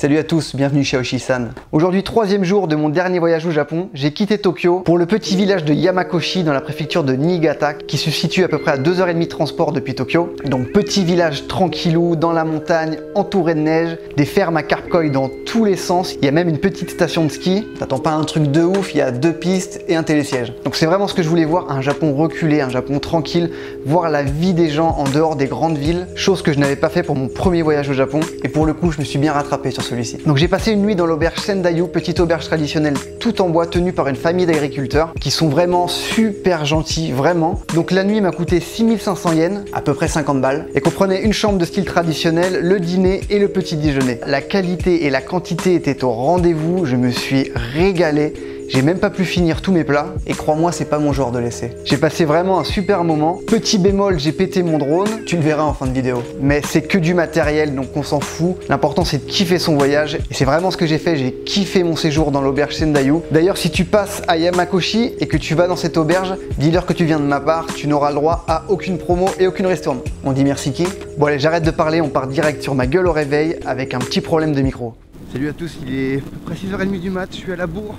Salut à tous, bienvenue chez Oshi-san. Aujourd'hui, troisième jour de mon dernier voyage au Japon, j'ai quitté Tokyo pour le petit village de Yamakoshi dans la préfecture de Niigata qui se situe à peu près à 2h30 de transport depuis Tokyo. Donc petit village tranquillou, dans la montagne, entouré de neige, des fermes à carp koi dans tous les sens. Il y a même une petite station de ski, t'attends pas un truc de ouf, il y a 2 pistes et un télésiège. Donc c'est vraiment ce que je voulais voir, un Japon reculé, un Japon tranquille, voir la vie des gens en dehors des grandes villes, chose que je n'avais pas fait pour mon premier voyage au Japon et pour le coup je me suis bien rattrapé sur celui-ci. Donc j'ai passé une nuit dans l'auberge Sendayu, petite auberge traditionnelle tout en bois tenue par une famille d'agriculteurs qui sont vraiment super gentils, vraiment. Donc la nuit m'a coûté 6500 yens, à peu près 50 balles, et comprenait une chambre de style traditionnel, le dîner et le petit déjeuner. La qualité et la quantité étaient au rendez-vous, je me suis régalé. J'ai même pas pu finir tous mes plats et crois-moi, c'est pas mon genre de laisser. J'ai passé vraiment un super moment. Petit bémol, j'ai pété mon drone, tu le verras en fin de vidéo. Mais c'est que du matériel, donc on s'en fout. L'important c'est de kiffer son voyage et c'est vraiment ce que j'ai fait. J'ai kiffé mon séjour dans l'auberge Sendayu. D'ailleurs, si tu passes à Yamakoshi et que tu vas dans cette auberge, dis-leur que tu viens de ma part, tu n'auras le droit à aucune promo et aucune ristourne. On dit merci qui? Bon allez, j'arrête de parler, on part direct sur ma gueule au réveil avec un petit problème de micro. Salut à tous, il est à peu près 6h30 du mat, je suis à la bourre.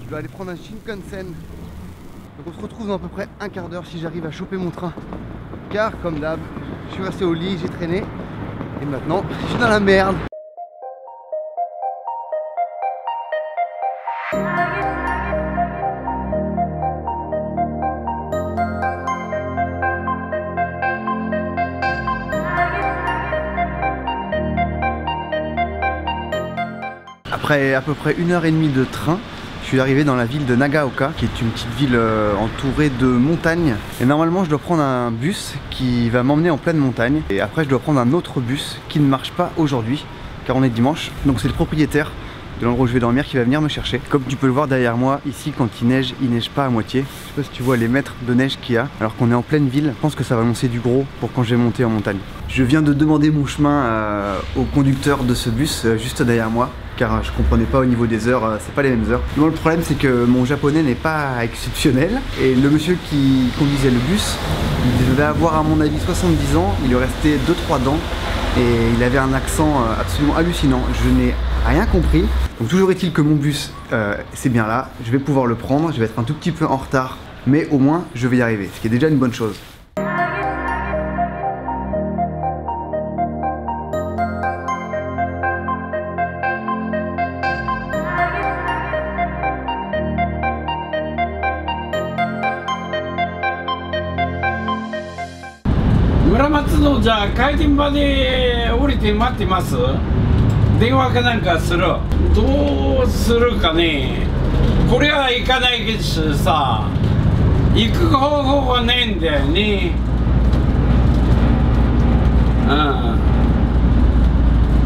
Je dois aller prendre un Shinkansen. Donc on se retrouve dans à peu près un quart d'heure si j'arrive à choper mon train. Car comme d'hab, je suis resté au lit, j'ai traîné. Et maintenant, je suis dans la merde. Après à peu près 1h30 de train, je suis arrivé dans la ville de Nagaoka, qui est une petite ville entourée de montagnes. Et normalement, je dois prendre un bus qui va m'emmener en pleine montagne. Et après, je dois prendre un autre bus qui ne marche pas aujourd'hui, car on est dimanche. Donc c'est le propriétaire de l'endroit où je vais dormir qui va venir me chercher. Comme tu peux le voir derrière moi, ici, quand il neige pas à moitié. Je sais pas si tu vois les mètres de neige qu'il y a, alors qu'on est en pleine ville. Je pense que ça va annoncer du gros pour quand je vais monter en montagne. Je viens de demander mon chemin au conducteur de ce bus juste derrière moi, car je comprenais pas au niveau des heures, c'est pas les mêmes heures. Non, le problème c'est que mon japonais n'est pas exceptionnel et le monsieur qui conduisait le bus, il devait avoir à mon avis 70 ans, il lui restait 2-3 dents et il avait un accent absolument hallucinant. Je n'ai rien compris. Donc toujours est-il que mon bus c'est bien là, je vais pouvoir le prendre, je vais être un tout petit peu en retard, mais au moins je vais y arriver, ce qui est déjà une bonne chose. Muramatsuのじゃあ開店場で降りて待ってます。電話かなんかする。どうするかね。これは行かないけどさ、行く方法がないんだよね。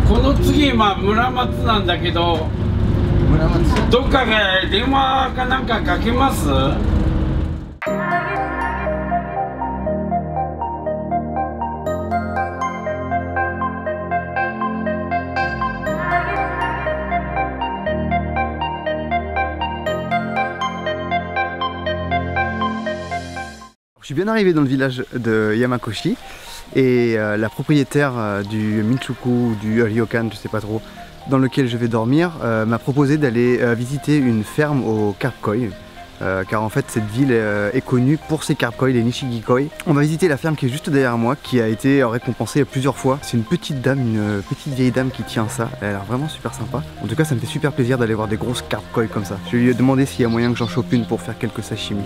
この次村松なんだけど、どっかで電話かなんかかけます？Je suis bien arrivé dans le village de Yamakoshi et la propriétaire du Minchuku, du Ryokan, je sais pas trop, dans lequel je vais dormir, m'a proposé d'aller visiter une ferme au carp koi. Car en fait cette ville est connue pour ses carp koi, les Nishigikoi. On va visiter la ferme qui est juste derrière moi, qui a été récompensée plusieurs fois. C'est une petite dame, une petite vieille dame qui tient ça. Elle a l'air vraiment super sympa. En tout cas ça me fait super plaisir d'aller voir des grosses carp koi comme ça. Je lui ai demandé s'il y a moyen que j'en chope une pour faire quelques sashimi.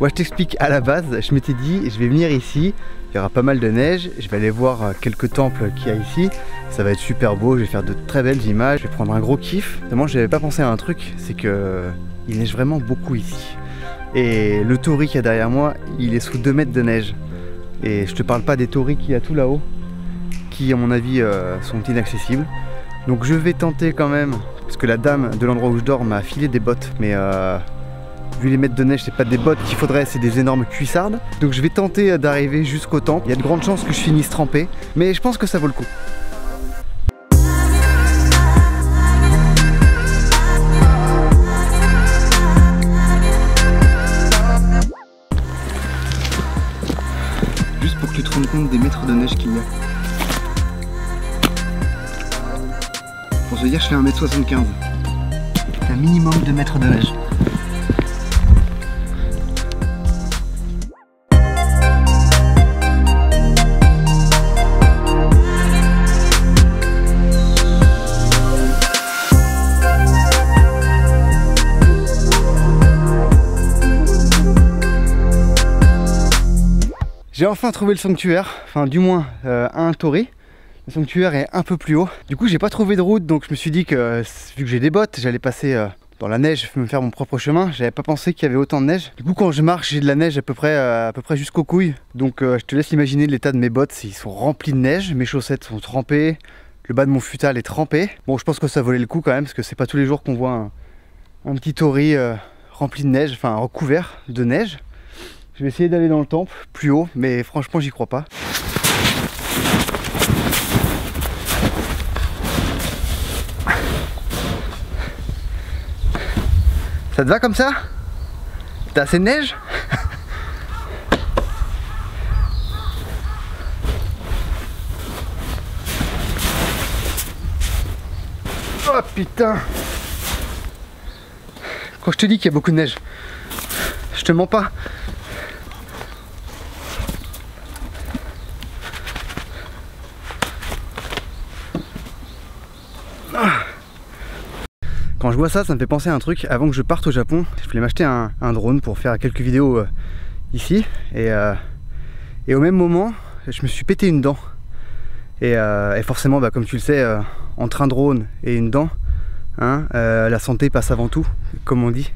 Moi je t'explique, à la base, je m'étais dit je vais venir ici, il y aura pas mal de neige, je vais aller voir quelques temples qu'il y a ici, ça va être super beau, je vais faire de très belles images, je vais prendre un gros kiff. Moi j'avais pas pensé à un truc, c'est que il neige vraiment beaucoup ici. Et le torii qu'il y a derrière moi, il est sous 2 mètres de neige. Et je te parle pas des torii qu'il y a tout là-haut, qui à mon avis sont inaccessibles. Donc je vais tenter quand même, parce que la dame de l'endroit où je dors m'a filé des bottes, mais vu les mètres de neige, c'est pas des bottes qu'il faudrait, c'est des énormes cuissardes. Donc je vais tenter d'arriver jusqu'au temple. Il y a de grandes chances que je finisse trempé, mais je pense que ça vaut le coup. Juste pour que tu te rendes compte des mètres de neige qu'il y a. Pour se dire, je fais 1m75. C'est un minimum de mètres de neige. J'ai enfin trouvé le sanctuaire, enfin du moins un torii. Le sanctuaire est un peu plus haut. Du coup j'ai pas trouvé de route, donc je me suis dit que vu que j'ai des bottes, j'allais passer dans la neige, me faire mon propre chemin. J'avais pas pensé qu'il y avait autant de neige. Du coup quand je marche, j'ai de la neige à peu près jusqu'aux couilles. Donc je te laisse imaginer l'état de mes bottes, ils sont remplis de neige, mes chaussettes sont trempées, le bas de mon futal est trempé. Bon, je pense que ça valait le coup quand même, parce que c'est pas tous les jours qu'on voit un petit torii rempli de neige, enfin recouvert de neige. Je vais essayer d'aller dans le temple, plus haut, mais franchement j'y crois pas. Ça te va comme ça? T'as assez de neige? Oh putain! Quand je te dis qu'il y a beaucoup de neige, je te mens pas. Quand je vois ça, ça me fait penser à un truc. Avant que je parte au Japon, je voulais m'acheter un drone pour faire quelques vidéos ici. Et au même moment, je me suis pété une dent. Et forcément, comme tu le sais, entre un drone et une dent, hein, la santé passe avant tout, comme on dit.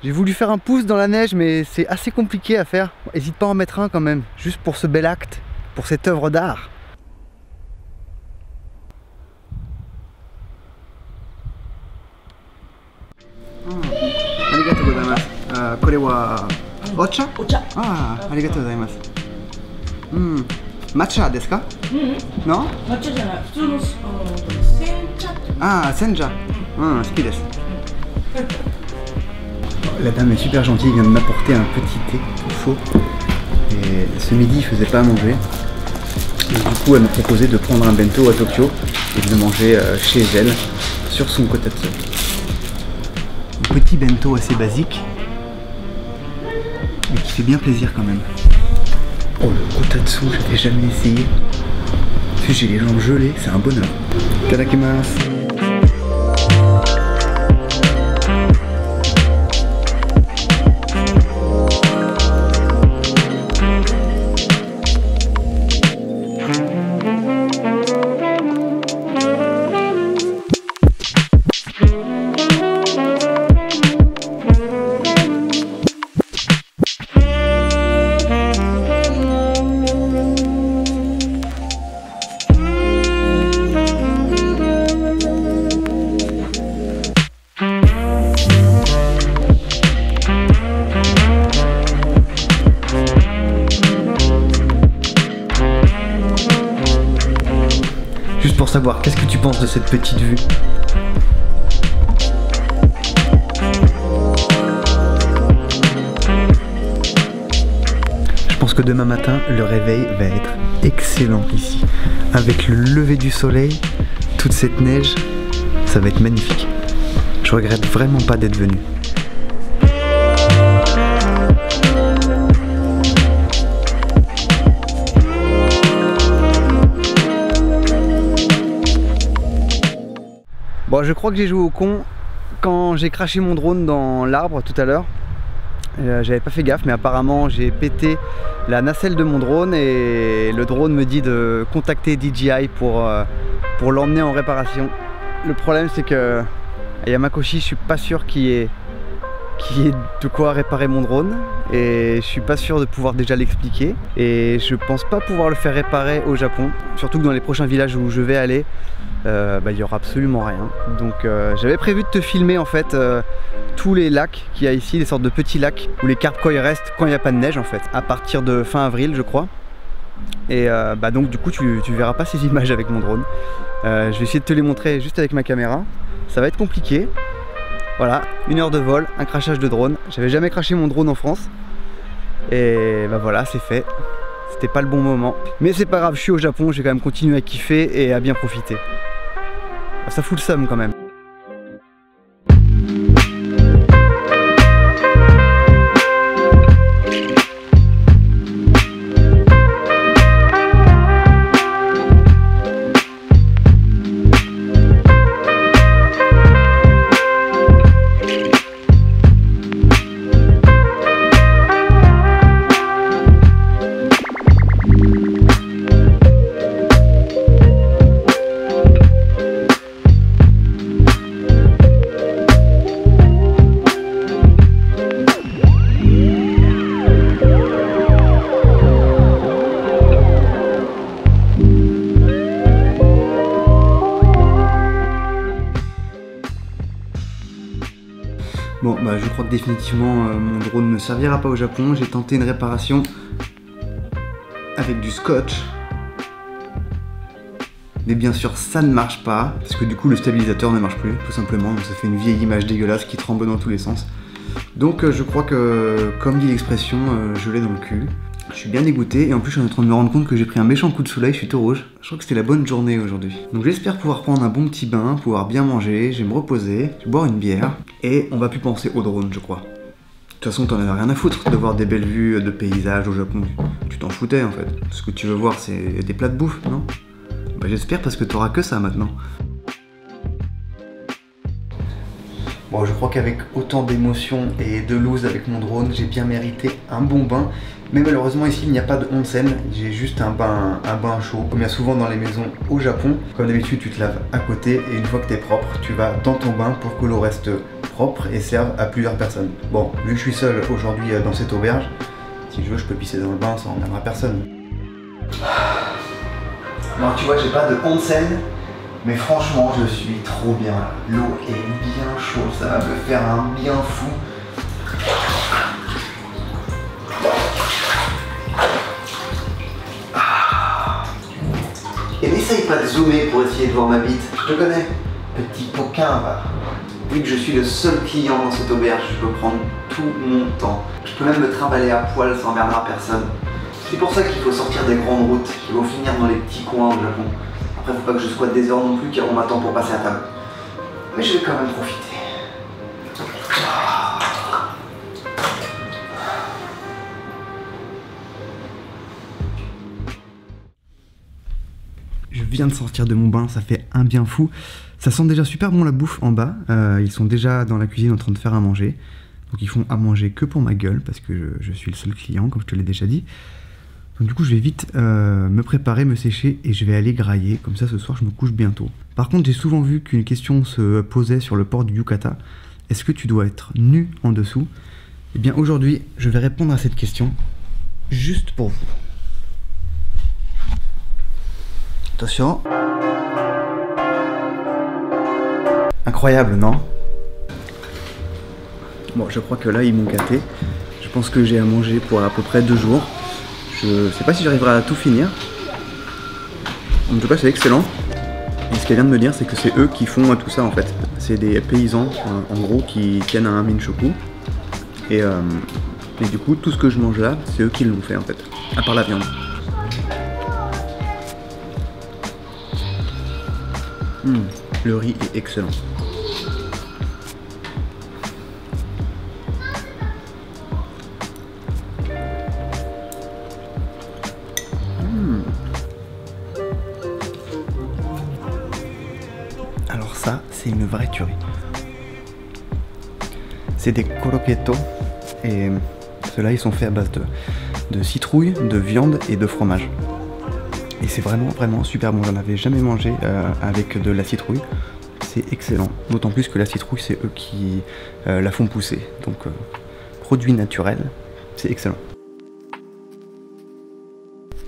J'ai voulu faire un pouce dans la neige, mais c'est assez compliqué à faire. N'hésite pas à en mettre un quand même, juste pour ce bel acte, pour cette œuvre d'art. Arigatou gozaimasu. Kore wa ocha? Ocha. Ah, arigatou gozaimasu. Matcha desu ka? Non? Matchaじゃない、普通のsencha. Ah, sencha. Suki desu. La dame est super gentille, elle vient de m'apporter un petit thé tout chaud. Et ce midi, il faisait pas à manger. Et du coup, elle m'a proposé de prendre un bento à Tokyo et de le manger chez elle, sur son kotatsu. Un petit bento assez basique, mais qui fait bien plaisir quand même. Oh, le kotatsu, j'avais jamais essayé. J'ai les jambes gelées, c'est un bonheur. Itadakimasu. savoir, qu'est-ce que tu penses de cette petite vue? Je pense que demain matin, le réveil va être excellent ici. Avec le lever du soleil, toute cette neige, ça va être magnifique. Je regrette vraiment pas d'être venu. Bon, je crois que j'ai joué au con quand j'ai craché mon drone dans l'arbre tout à l'heure. J'avais pas fait gaffe, mais apparemment j'ai pété la nacelle de mon drone et le drone me dit de contacter DJI pour l'emmener en réparation. Le problème, c'est que à Yamakoshi, je suis pas sûr qu'il y ait de quoi réparer mon drone et je suis pas sûr de pouvoir déjà l'expliquer et je pense pas pouvoir le faire réparer au Japon, surtout que dans les prochains villages où je vais aller, il y aura absolument rien. Donc j'avais prévu de te filmer en fait tous les lacs qu'il y a ici, des sortes de petits lacs où les carp koi restent quand il n'y a pas de neige en fait, à partir de fin avril je crois. Et donc du coup tu verras pas ces images avec mon drone. Je vais essayer de te les montrer juste avec ma caméra. Ça va être compliqué. Voilà, 1 heure de vol, un crachage de drone. J'avais jamais craché mon drone en France. Et bah voilà, c'est fait. C'était pas le bon moment. Mais c'est pas grave, je suis au Japon, je vais quand même continuer à kiffer et à bien profiter. Ça fout le seum quand même. Bon, bah je crois que définitivement mon drone ne servira pas au Japon. J'ai tenté une réparation avec du scotch. Mais bien sûr ça ne marche pas, parce que du coup le stabilisateur ne marche plus, tout simplement. Donc ça fait une vieille image dégueulasse qui tremble dans tous les sens. Donc je crois que, comme dit l'expression, je l'ai dans le cul. Je suis bien dégoûté et en plus je suis en train de me rendre compte que j'ai pris un méchant coup de soleil, je suis tout rouge. Je crois que c'était la bonne journée aujourd'hui. Donc j'espère pouvoir prendre un bon petit bain, pouvoir bien manger, je vais me reposer, je vais boire une bière et on va plus penser au drone je crois. De toute façon t'en avais rien à foutre de voir des belles vues de paysages au Japon. Tu t'en foutais en fait. Ce que tu veux voir c'est des plats de bouffe, non? Bah j'espère parce que t'auras que ça maintenant. Bon, je crois qu'avec autant d'émotions et de loose avec mon drone, j'ai bien mérité un bon bain. Mais malheureusement ici il n'y a pas de onsen, j'ai juste un bain chaud. Comme il y a souvent dans les maisons au Japon, comme d'habitude tu te laves à côté et une fois que tu es propre, tu vas dans ton bain pour que l'eau reste propre et serve à plusieurs personnes. Bon, vu que je suis seul aujourd'hui dans cette auberge, si je veux je peux pisser dans le bain, ça n'emmerdera personne. Non, tu vois, j'ai pas de onsen. Mais franchement, je suis trop bien. L'eau est bien chaude, ça va me faire un bien fou. Et n'essaye pas de zoomer pour essayer de voir ma bite. Je te connais, petit coquin va. Vu que je suis le seul client dans cette auberge, je peux prendre tout mon temps. Je peux même me trimballer à poil sans emmerdera personne. C'est pour ça qu'il faut sortir des grandes routes qui vont finir dans les petits coins au Japon. Après, faut pas que je squatte des heures non plus car on m'attend pour passer à table. Mais je vais quand même profiter. Je viens de sortir de mon bain, ça fait un bien fou. Ça sent déjà super bon la bouffe en bas. Ils sont déjà dans la cuisine en train de faire à manger. Donc ils font à manger que pour ma gueule parce que je suis le seul client, comme je te l'ai déjà dit. Donc du coup je vais vite me préparer, me sécher et je vais aller grailler, comme ça ce soir je me couche bientôt. Par contre j'ai souvent vu qu'une question se posait sur le port du yukata. Est-ce que tu dois être nu en dessous? Eh bien aujourd'hui je vais répondre à cette question juste pour vous. Attention. Incroyable, non? Bon, je crois que là ils m'ont gâté. Je pense que j'ai à manger pour à peu près 2 jours. Je sais pas si j'arriverai à tout finir. En tout cas c'est excellent. Et ce qu'elle vient de me dire, c'est que c'est eux qui font tout ça en fait. C'est des paysans en gros qui tiennent un minshoku. Et du coup, tout ce que je mange là, c'est eux qui l'ont fait en fait. À part la viande. Le riz est excellent. Alors ça, c'est une vraie tuerie. C'est des croquetos et ceux-là ils sont faits à base de citrouille, de viande et de fromage. Et c'est vraiment super bon, j'en avais jamais mangé avec de la citrouille. C'est excellent, d'autant plus que la citrouille c'est eux qui la font pousser. Donc produit naturel, c'est excellent.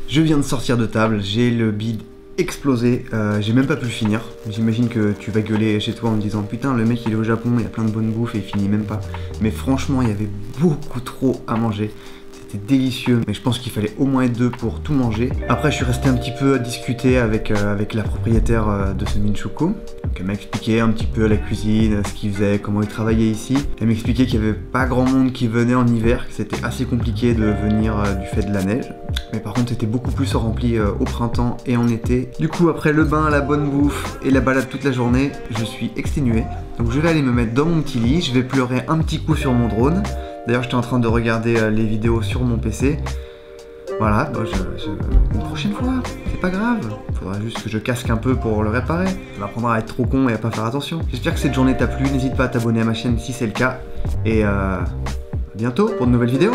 Je viens de sortir de table, j'ai le bide explosé, j'ai même pas pu le finir. J'imagine que tu vas gueuler chez toi en me disant putain le mec il est au Japon, il y a plein de bonne bouffe et il finit même pas. Mais franchement il y avait beaucoup trop à manger. C'était délicieux, mais je pense qu'il fallait au moins être deux pour tout manger. Après je suis resté un petit peu à discuter avec la propriétaire de ce minshoku. Donc elle m'a expliqué un petit peu la cuisine, ce qu'il faisait, comment il travaillait ici. Elle m'expliquait qu'il n'y avait pas grand monde qui venait en hiver, que c'était assez compliqué de venir du fait de la neige. Mais par contre c'était beaucoup plus rempli au printemps et en été. Du coup après le bain, la bonne bouffe et la balade toute la journée, je suis exténué. Donc je vais aller me mettre dans mon petit lit, je vais pleurer un petit coup sur mon drone. D'ailleurs j'étais en train de regarder les vidéos sur mon PC. Voilà, bah, une prochaine fois, c'est pas grave. Faudra juste que je casque un peu pour le réparer. Ça m'apprendra à être trop con et à pas faire attention. J'espère que cette journée t'a plu, n'hésite pas à t'abonner à ma chaîne si c'est le cas. Et à bientôt pour de nouvelles vidéos.